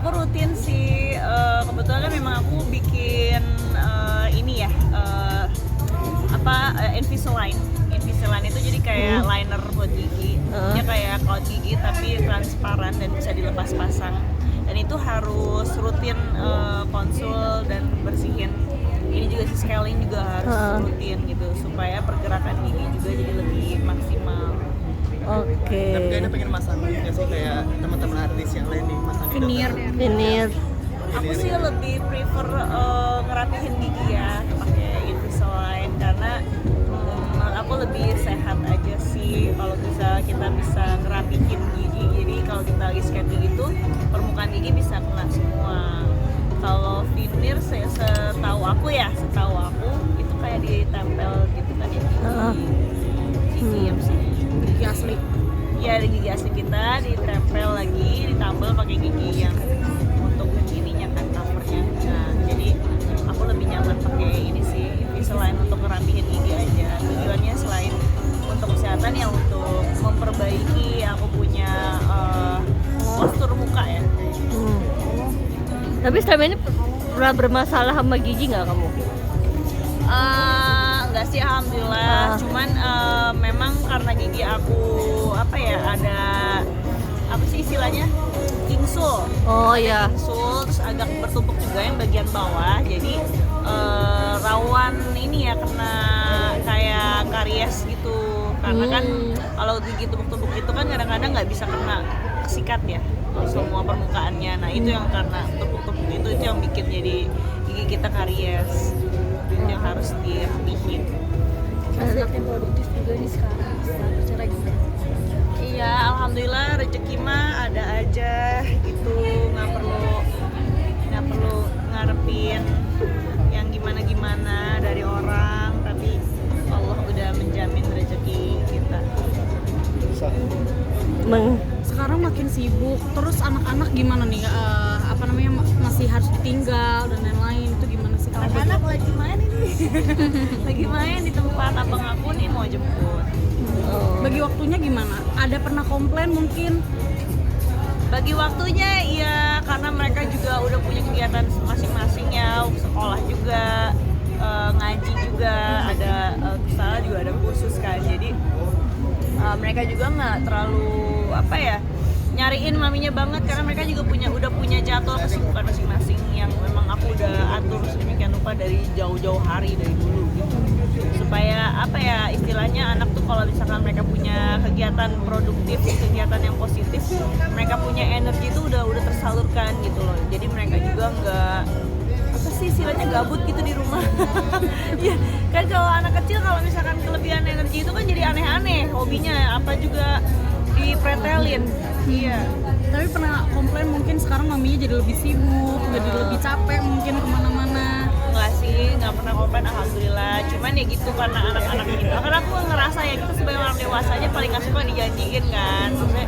Aku rutin sih, kebetulan kan memang aku bikin ini ya, Invisalign. Invisalign itu jadi kayak liner buat gigi. Dia kayak cloud gigi tapi transparan dan bisa dilepas pasang. Dan itu harus rutin konsul dan bersihin. Ini juga sih scaling juga harus rutin gitu supaya pergerakan gigi juga jadi lebih maksimal. Oke. Tapi kayaknya pengen masang nggak sih kayak teman-teman artis yang lain nih masang Veneer. Aku sih lebih prefer ngerapihin gigi ya pakai Invisalign karena menurut aku lebih sehat aja sih kalau kita bisa ngerapihin gigi. Jadi kalau kita lagi scan gigi tuh permukaan gigi bisa kena semua. Kalau veneer setahu aku itu kayak ditempel gitu kan ya gigi apa sih? Gigi asli. Iya, ada gigi asli kita ditempel lagi, ditambal pakai gigi yang untuk ininya kan covernya. Nah, jadi aku lebih nyaman pakai ini sih, Invisalign untuk ngerapihin gigi aja. Tujuannya selain untuk kesehatan ya untuk memperbaiki aku punya postur muka ya. Tapi selama ini pernah bermasalah sama gigi nggak kamu? Enggak sih, alhamdulillah. Cuman memang karena gigi aku ada apa sih istilahnya ingsul. Oh ya. Ingsul terus agak bertumpuk juga yang bagian bawah. Jadi rawan ini ya kena kayak karies gitu. Karena kan kalau gigi tumpuk-tumpuk itu kan kadang-kadang nggak bisa kena sikat ya semua permukaannya. Nah itu yang karena tumpuk-tumpuk itu yang bikin jadi gigi kita karies. Yang harus dirapihin. Semakin produktif juga nih sekarang secara gitu. Iya, alhamdulillah rezeki mah ada aja gitu, nggak perlu ngarepin yang gimana dari orang, tapi Allah udah menjamin rezeki kita. Sekarang makin sibuk, terus anak-anak gimana nih? Masih harus ditinggal dan lain-lain, itu gimana sih kalau Anak-anak lagi main ini, lagi main di tempat abang aku nih mau jemput. bagi waktunya gimana? Ada pernah komplain mungkin? Bagi waktunya iya, karena mereka juga udah punya kegiatan masing-masing ya, sekolah juga, ngaji juga, ada misalnya juga ada kursus kan, jadi mereka juga nggak terlalu nyariin maminya banget karena mereka juga udah punya jadwal kesibukan masing-masing yang memang aku udah atur sedemikian rupa dari jauh-jauh hari dari dulu gitu. Supaya istilahnya anak tuh kalau misalkan mereka punya kegiatan produktif, kegiatan yang positif, mereka punya energi itu udah tersalurkan gitu loh. Jadi mereka juga nggak istilahnya gabut gitu di rumah. Ya kan kalau anak kecil kalau misalkan kelebihan energi itu kan jadi aneh-aneh, hobinya apa juga dipretelin. Iya. Tapi pernah komplain mungkin sekarang maminya jadi lebih sibuk, jadi lebih capek mungkin kemana-mana. Enggak sih, nggak pernah komplain, alhamdulillah. Cuman ya gitu karena anak-anak kita, karena aku ngerasa ya kita sebagai orang dewasa aja paling nggak suka dijanjiin kan, maksudnya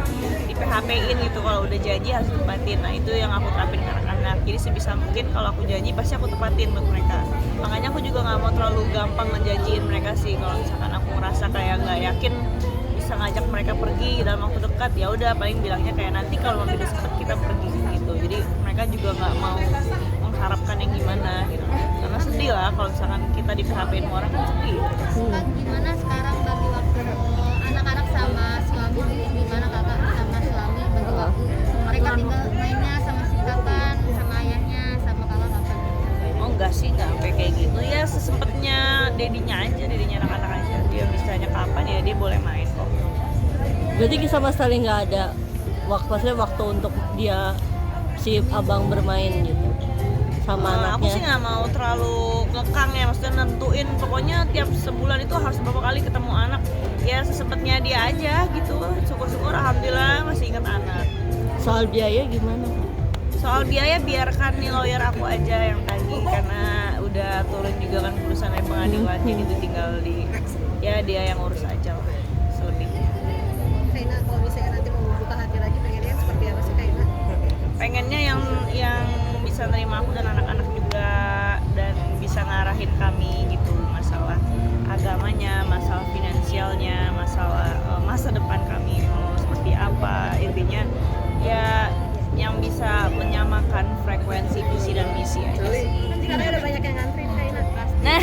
di PHP-in gitu, kalau udah janji harus tepatin. Nah itu yang aku terapin ke anak-anak. Jadi sebisa mungkin kalau aku janji pasti aku tepatin buat mereka. Makanya aku juga nggak mau terlalu gampang ngejanjiin mereka sih. Kalau misalkan aku ngerasa kayak nggak yakin bisa ngajak mereka pergi dalam waktu dekat, ya udah paling bilangnya kayak nanti kalau mami udah sempet kita pergi gitu. Jadi mereka juga nggak mau mengharapkan yang gimana gitu, karena sedih lah kalau misalkan kita di PHP-in orang kan sedih. Kak, gimana sekarang bagi waktu anak-anak sama suami? Gimana kakak sama suami bagi waktu? Mereka tinggal mainnya sama si kapan, sama ayahnya, sama kakak kapan? Oh enggak sih, enggak sampai kayak gitu ya, sesempatnya dedinya anak-anak aja, dia bisanya kapan ya dia boleh main kok. Berarti sama sekali nggak ada waktu untuk dia si abang bermain gitu sama anaknya. Aku sih nggak mau terlalu ngekang ya, maksudnya nentuin pokoknya tiap sebulan itu harus berapa kali ketemu anak, ya sesempatnya dia aja gitu. Syukur-syukur alhamdulillah masih ingat anak. Soal biaya gimana? Soal biaya biarkan nih lawyer aku aja yang tadi, karena udah turun juga kan putusan dari pengadilan, jadi itu tinggal dia yang urus aja lah selebihnya. Kaina, kalau misalnya nanti mau membuka hati lagi pengennya seperti apa sih Kaina? Pengennya yang bisa nerima aku dan anak-anak juga, dan bisa ngarahin kami gitu, masalah agamanya, masalah finansialnya, masalah masa depan kami mau seperti apa, intinya ya yang bisa menyamakan bersih aja sih. Karena udah banyak yang ngantri Kaina pasti. Nah,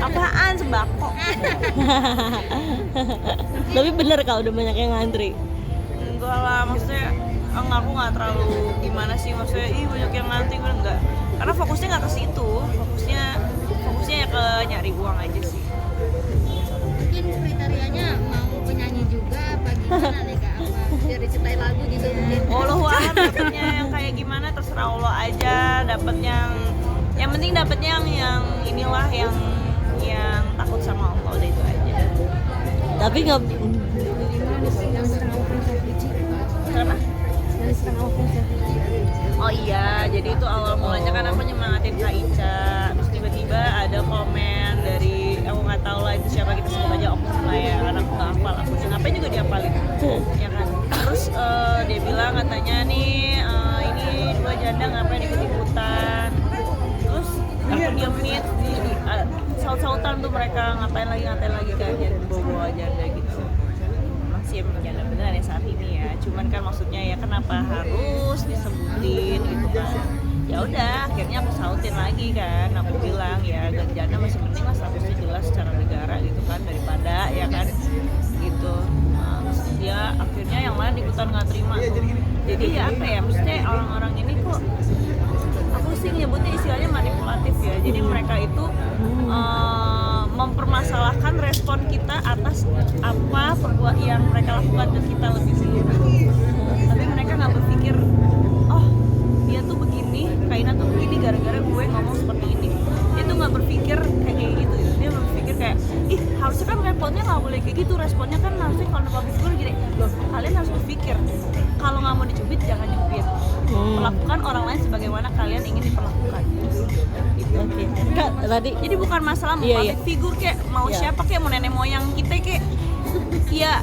apaan sembako? Tapi bener Kak udah banyak yang ngantri. Enggak lah, maksudnya aku nggak terlalu gimana sih, maksudnya ih banyak yang ngantri, gue enggak. Karena fokusnya nggak ke situ, fokusnya ya ke nyari uang aja sih. Mungkin kriterianya mau penyanyi juga apa gimana nih Kak? Apa biar diceritain lagu gitu mungkin. Wallahu a'lam dapetnya yang kayak gimana terserah Allah aja, dapet yang penting dapetnya yang inilah yang takut sama Allah, udah itu aja. Tapi nggak Kenapa? Oh iya, jadi itu awal mulanya kan aku nyemangatin Kak Ica, terus tiba-tiba ada komen dari aku nggak tahu lah itu siapa, kita sebut aja oknum lah ya, karena aku nggak hafal akunnya, ngapain juga diapalin, ya kan. Terus dia bilang katanya nih ini dua janda ngapain ikut-ikutan, terus aku diemin di saut-sautan tuh mereka ngatain lagi kan, jadi bawa janda gitu. Masih janda beneran ya saat ini ya, cuman kan maksudnya ya kenapa harus disebutin gitu kan. Ya udah akhirnya aku sautin lagi kan, aku bilang ya janda masih penting lah, statusnya jelas secara negara gitu kan, daripada ya kan gitu. Terus dia akhirnya yang lain ikutan nggak terima, jadi ya apa ya, maksudnya orang-orang ini kok aku sih nyebutnya istilahnya manipulatif ya. Jadi mereka itu mempermasalahkan respon kita atas apa perbuatan yang mereka lakukan ke kita lebih dulu. Tapi mereka nggak berpikir, oh dia tuh begini, Kaina tuh begini gara-gara gue ngomong seperti ini. Dia tuh nggak berpikir kayak gitu. Dia berpikir kayak, ih harusnya kan responnya nggak boleh kayak gitu. Responnya kan harusnya kalau public figure gini, loh kalian harus berpikir kalau nggak mau dicubit jangan cubit. Perlakukan orang lain sebagaimana kalian ingin diperlakukan. Gitu. Oke. Kak tadi Jadi bukan masalah mau Iya, public figure kayak mau siapa kayak mau nenek moyang kita kayak ya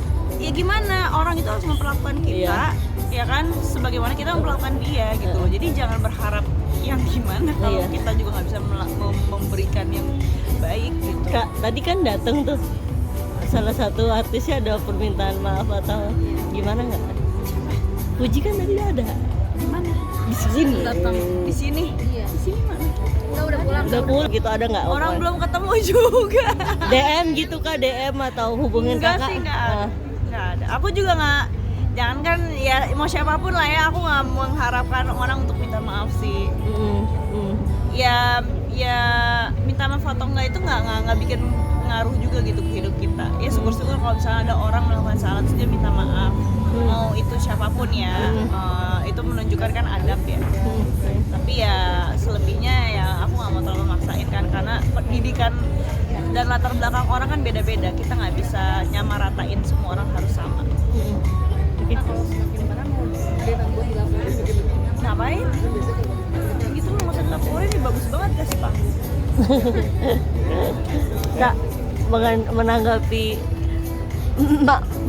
gimana, orang itu harus memperlakukan kita ya kan sebagaimana kita memperlakukan dia gitu. Jadi jangan berharap yang gimana kalau kita juga nggak bisa memberikan yang baik gitu. Kak tadi kan datang tuh salah satu artisnya, ada permintaan maaf atau gimana nggak? Puji kan tadi ada. Gimana? Di sini. Di sini? Iya. Di sini mana? Udah pulang. Udah pulang gitu, ada nggak? Orang belum ketemu juga. DM gitu Kak, DM atau hubungin Enggak Kakak? sih, enggak ada. Enggak ada. Aku juga nggak, jangan kan ya mau siapapun lah ya, aku nggak mengharapkan orang untuk minta maaf sih. Ya minta maaf atau enggak itu nggak bikin ngaruh juga gitu ke hidup kita. Ya syukur-syukur kalau misalnya ada orang melakukan salah terus dia minta maaf, mau itu siapapun ya, itu menunjukkan kan adab ya. Tapi ya selebihnya ya aku nggak mau terlalu maksain kan, karena pendidikan dan latar belakang orang kan beda-beda, kita nggak bisa nyamaratain semua orang harus sama. Ngapain? Gitu loh, nggak usah dilaporin, ini bagus banget kasih panggung. Kak menanggapi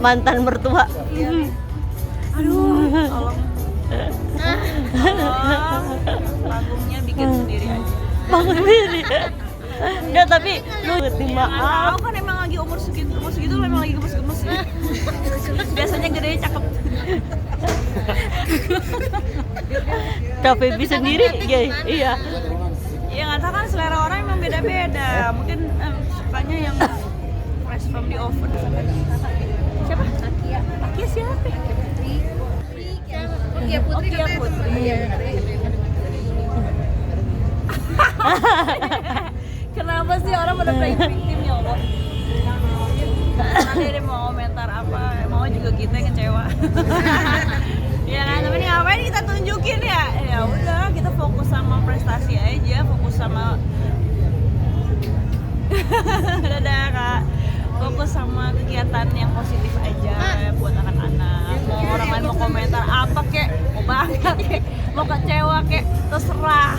mantan mertua. Aduh, tolong. Panggungnya bikin sendiri aja. Bangun sendiri. Enggak, tapi lu ngerti Nggak maaf. tahu kan emang lagi umur segitu emang lagi gemes-gemes. Biasanya gede cakep. KPP sendiri ya, iya. Ya nggak tahu kan, selera orang emang beda-beda. Mungkin sukanya yang fresh from the oven. Siapa? Takia siapa? Iya Putri. Okia Putri. Kenapa sih orang pada playing victim ya Allah? Ada mau komentar apa, mau juga kita yang kecewa. Ya kan, tapi ini ngapain kita tunjukin ya? Ya udah, kita fokus sama prestasi aja, fokus sama dadah Kak. Fokus sama kegiatan yang positif aja buat anak-anak. Mau orang lain mau komentar apa kek, mau bangga kek, mau kecewa kek, terserah.